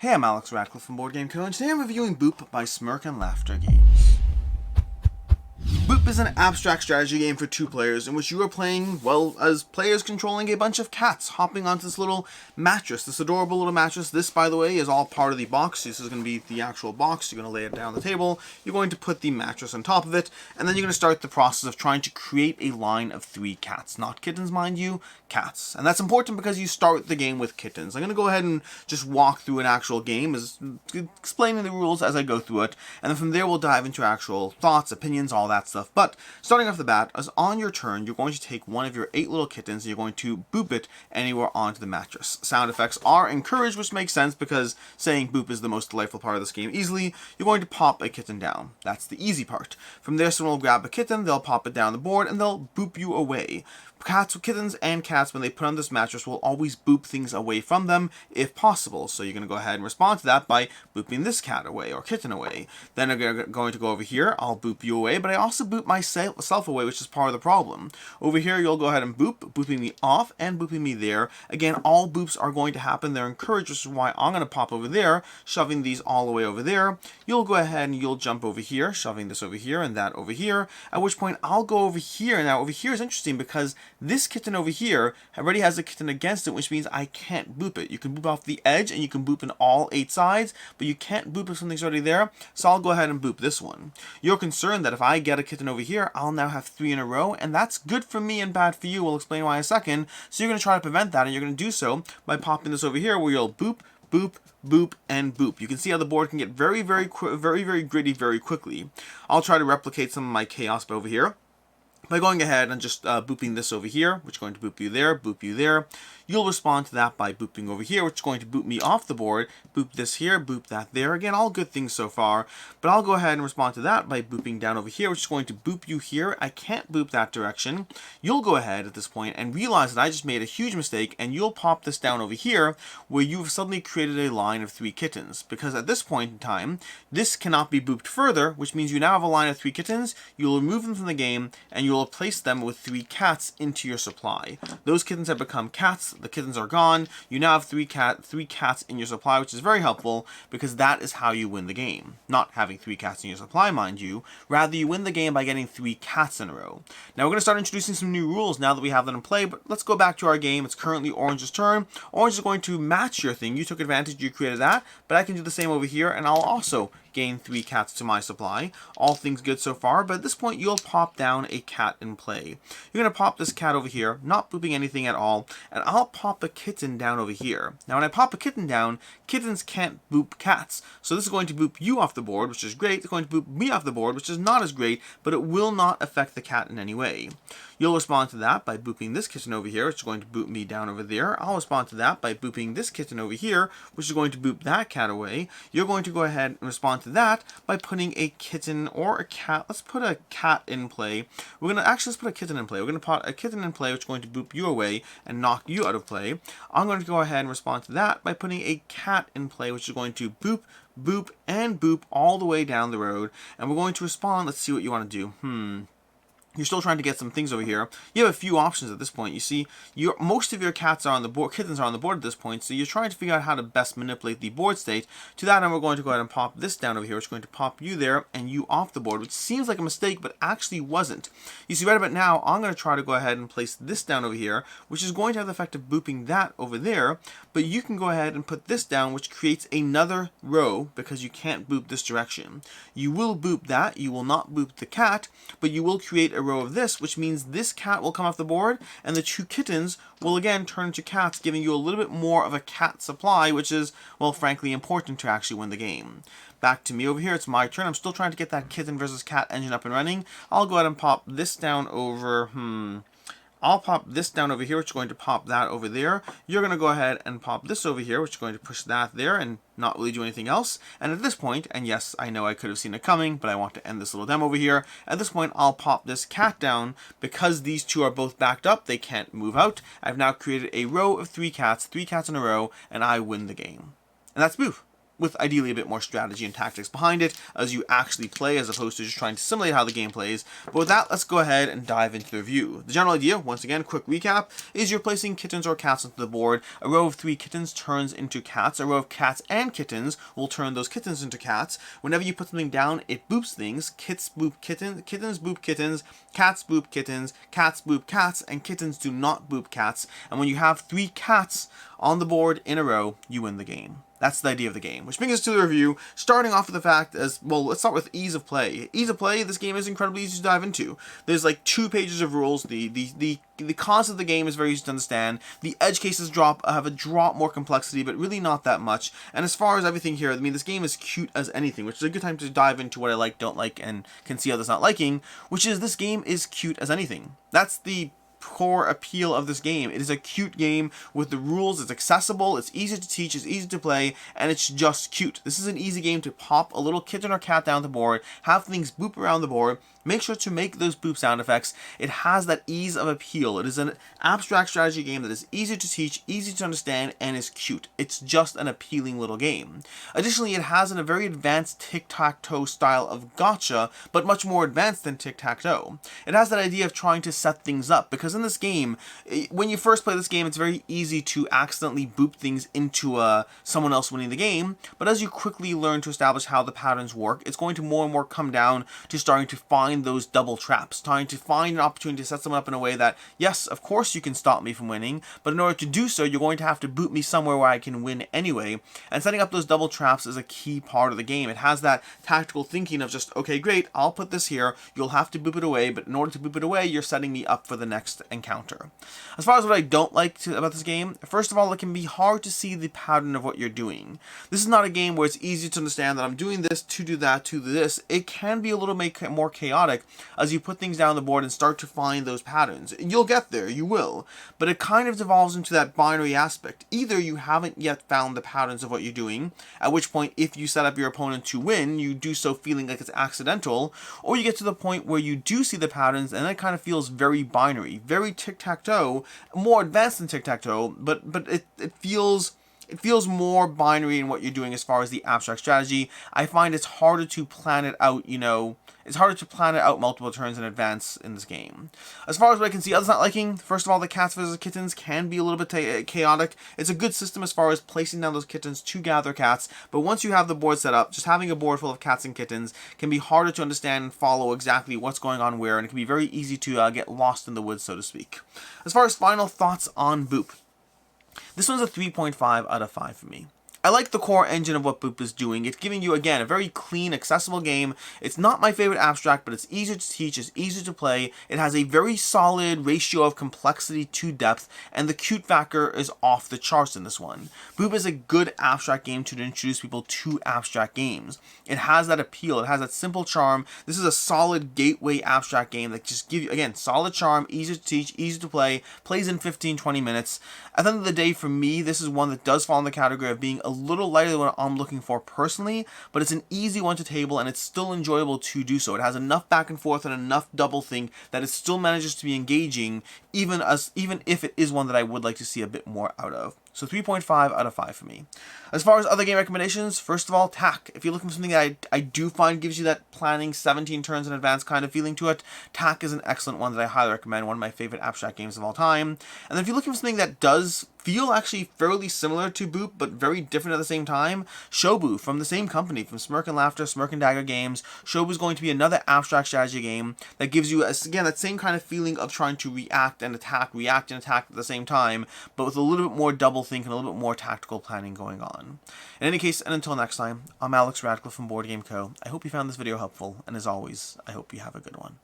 Hey, I'm Alex Radcliffe from Board Game Co. and today I'm reviewing Boop by Smirk and Laughter Games. Boop is an abstract strategy game for 2 players in which you are playing, well, as players controlling a bunch of cats hopping onto this little mattress, this adorable little mattress. This, by the way, is all part of the box. This is going to be the actual box. You're going to lay it down on the table. You're going to put the mattress on top of it, and then you're going to start the process of trying to create a line of 3 cats. Not kittens, mind you, cats. And that's important because you start the game with kittens. I'm going to go ahead and just walk through an actual game, explaining the rules as I go through it, and then from there we'll dive into actual thoughts, opinions, all that stuff. But starting off the bat, as on your turn, you're going to take one of your 8 little kittens and you're going to boop it anywhere onto the mattress. Sound effects are encouraged, which makes sense because saying boop is the most delightful part of this game easily. You're going to pop a kitten down. That's the easy part. From there, someone will grab a kitten, they'll pop it down the board, and they'll boop you away. Kittens and cats, when they put on this mattress, will always boop things away from them if possible. So you're going to go ahead and respond to that by booping this cat away or kitten away. Then I'm going to go over here. I'll boop you away, but I also boop myself away, which is part of the problem. Over here, you'll go ahead and booping me off and booping me there. Again, all boops are going to happen. They're encouraged, which is why I'm going to pop over there, shoving these all the way over there. You'll go ahead and you'll jump over here, shoving this over here and that over here, at which point I'll go over here. Now, over here is interesting because this kitten over here already has a kitten against it, which means I can't boop it. You can boop off the edge and you can boop in all 8 sides, but you can't boop if something's already there, so I'll go ahead and boop this one. You're concerned that if I get a kitten over here, I'll now have 3 in a row, and that's good for me and bad for you. We'll explain why in a second. So you're going to try to prevent that, and you're going to do so by popping this over here where you'll boop, boop, boop, and boop. You can see how the board can get very gritty very quickly. I'll try to replicate some of my chaos over here by going ahead and just booping this over here, which is going to boop you there. You'll respond to that by booping over here, which is going to boop me off the board, boop this here, boop that there. Again, all good things so far, but I'll go ahead and respond to that by booping down over here, which is going to boop you here. I can't boop that direction. You'll go ahead at this point and realize that I just made a huge mistake, and you'll pop this down over here, where you've suddenly created a line of 3 kittens, because at this point in time, this cannot be booped further, which means you now have a line of 3 kittens. You'll remove them from the game, and you'll replace them with 3 cats into your supply. Those kittens have become cats. The kittens are gone. You now have 3 cats in your supply, which is very helpful because that is how you win the game. Not having 3 cats in your supply, mind you. Rather, you win the game by getting 3 cats in a row. Now we're going to start introducing some new rules now that we have that in play, but let's go back to our game. It's currently Orange's turn. Orange is going to match your thing. You took advantage, you created that, but I can do the same over here, and I'll also gain 3 cats to my supply. All things good so far, but at this point you'll pop down a cat in play. You're going to pop this cat over here, not booping anything at all, and I'll pop a kitten down over here. Now when I pop a kitten down, kittens can't boop cats, so this is going to boop you off the board, which is great. It's going to boop me off the board, which is not as great, but it will not affect the cat in any way. You'll respond to that by booping this kitten over here, which is going to boop me down over there. I'll respond to that by booping this kitten over here, which is going to boop that cat away. You're going to go ahead and respond to that by putting a kitten or a cat. Let's put a cat in play. Let's put a kitten in play. We're going to put a kitten in play, which is going to boop you away and knock you out of play. I'm going to go ahead and respond to that by putting a cat in play, which is going to boop, boop, and boop all the way down the road. And we're going to respond. Let's see what you want to do. You're still trying to get some things over here. You have a few options at this point. You see, most of your cats are on the board, kittens are on the board at this point, so you're trying to figure out how to best manipulate the board state. To that end, we're going to go ahead and pop this down over here, which is going to pop you there and you off the board, which seems like a mistake, but actually wasn't. You see, right about now, I'm going to try to go ahead and place this down over here, which is going to have the effect of booping that over there, but you can go ahead and put this down, which creates another row because you can't boop this direction. You will boop that, you will not boop the cat, but you will create a row of this, which means this cat will come off the board and the 2 kittens will again turn into cats, giving you a little bit more of a cat supply, which is, well, frankly important to actually win the game. Back to me over here. It's my turn. I'm still trying to get that kitten versus cat engine up and running. I'll go ahead and pop this down over I'll pop this down over here, which is going to pop that over there. You're going to go ahead and pop this over here, which is going to push that there and not really do anything else. And at this point, and yes, I know I could have seen it coming, but I want to end this little demo over here. At this point, I'll pop this cat down. Because these 2 are both backed up, they can't move out. I've now created a row of 3 cats in a row, and I win the game. And that's Boof. with ideally a bit more strategy and tactics behind it as you actually play, as opposed to just trying to simulate how the game plays. But with that, let's go ahead and dive into the review. The general idea, once again, quick recap, is you're placing kittens or cats onto the board. A row of 3 kittens turns into cats. A row of cats and kittens will turn those kittens into cats. Whenever you put something down, it boops things. Kittens boop kittens, kittens boop kittens, cats boop kittens, cats boop cats, and kittens do not boop cats. And when you have 3 cats on the board in a row, you win the game. That's the idea of the game, which brings us to the review, starting off with the fact as, well, let's start with ease of play. Ease of play, this game is incredibly easy to dive into. There's like 2 pages of rules. The concept of the game is very easy to understand. The edge cases have a drop more complexity, but really not that much. And as far as everything here, I mean, this game is cute as anything, which is a good time to dive into what I like, don't like, and can see others not liking, which is this game is cute as anything. That's the core appeal of this game. It is a cute game with the rules. It's accessible, it's easy to teach, it's easy to play, and it's just cute. This is an easy game to pop a little kitten or cat down the board, have things boop around the board, make sure to make those boop sound effects. It has that ease of appeal. It is an abstract strategy game that is easy to teach, easy to understand, and is cute. It's just an appealing little game. Additionally, it has a very advanced tic-tac-toe style of gotcha, but much more advanced than tic-tac-toe. It has that idea of trying to set things up, because in this game, when you first play this game, it's very easy to accidentally boop things into someone else winning the game, but as you quickly learn to establish how the patterns work, it's going to more and more come down to starting to find those double traps, trying to find an opportunity to set someone up in a way that, yes, of course you can stop me from winning, but in order to do so, you're going to have to boot me somewhere where I can win anyway, and setting up those double traps is a key part of the game. It has that tactical thinking of just, okay, great, I'll put this here, you'll have to boop it away, but in order to boop it away, you're setting me up for the next encounter. As far as what I don't like about this game, first of all, it can be hard to see the pattern of what you're doing. This is not a game where it's easy to understand that I'm doing this to do that to this. It can be a little more chaotic as you put things down the board and start to find those patterns. You'll get there, you will, but it kind of devolves into that binary aspect. Either you haven't yet found the patterns of what you're doing, at which point if you set up your opponent to win, you do so feeling like it's accidental, or you get to the point where you do see the patterns and it kind of feels very binary, very tic-tac-toe, more advanced than tic-tac-toe, but it feels more binary in what you're doing as far as the abstract strategy. I find it's harder to plan it out, it's harder to plan it out multiple turns in advance in this game. As far as what I can see others not liking, first of all, the cats versus kittens can be a little bit chaotic. It's a good system as far as placing down those kittens to gather cats, but once you have the board set up, just having a board full of cats and kittens can be harder to understand and follow exactly what's going on where, and it can be very easy to get lost in the woods, so to speak. As far as final thoughts on Boop, this one's a 3.5 out of 5 for me. I like the core engine of what Boop is doing. It's giving you, again, a very clean, accessible game. It's not my favorite abstract, but it's easier to teach, it's easier to play. It has a very solid ratio of complexity to depth, and the cute factor is off the charts in this one. Boop is a good abstract game to introduce people to abstract games. It has that appeal, it has that simple charm. This is a solid gateway abstract game that just gives you, again, solid charm, easy to teach, easy to play, plays in 15-20 minutes. At the end of the day, for me, this is one that does fall in the category of being a little lighter than what I'm looking for personally, but it's an easy one to table and it's still enjoyable to do so. It has enough back and forth and enough double think that it still manages to be engaging, even if it is one that I would like to see a bit more out of. So 3.5 out of 5 for me. As far as other game recommendations, first of all, Tack. If you're looking for something that I do find gives you that planning 17 turns in advance kind of feeling to it, Tack is an excellent one that I highly recommend, one of my favorite abstract games of all time. And then if you're looking for something that does feel actually fairly similar to Boop, but very different at the same time, SHOBU, from the same company, from Smirk and Laughter, Smirk and Dagger Games. SHOBU is going to be another abstract strategy game that gives you, again, that same kind of feeling of trying to react and attack at the same time, but with a little bit more double think and a little bit more tactical planning going on. In any case, and until next time, I'm Alex Radcliffe from Board Game Co. I hope you found this video helpful, and as always, I hope you have a good one.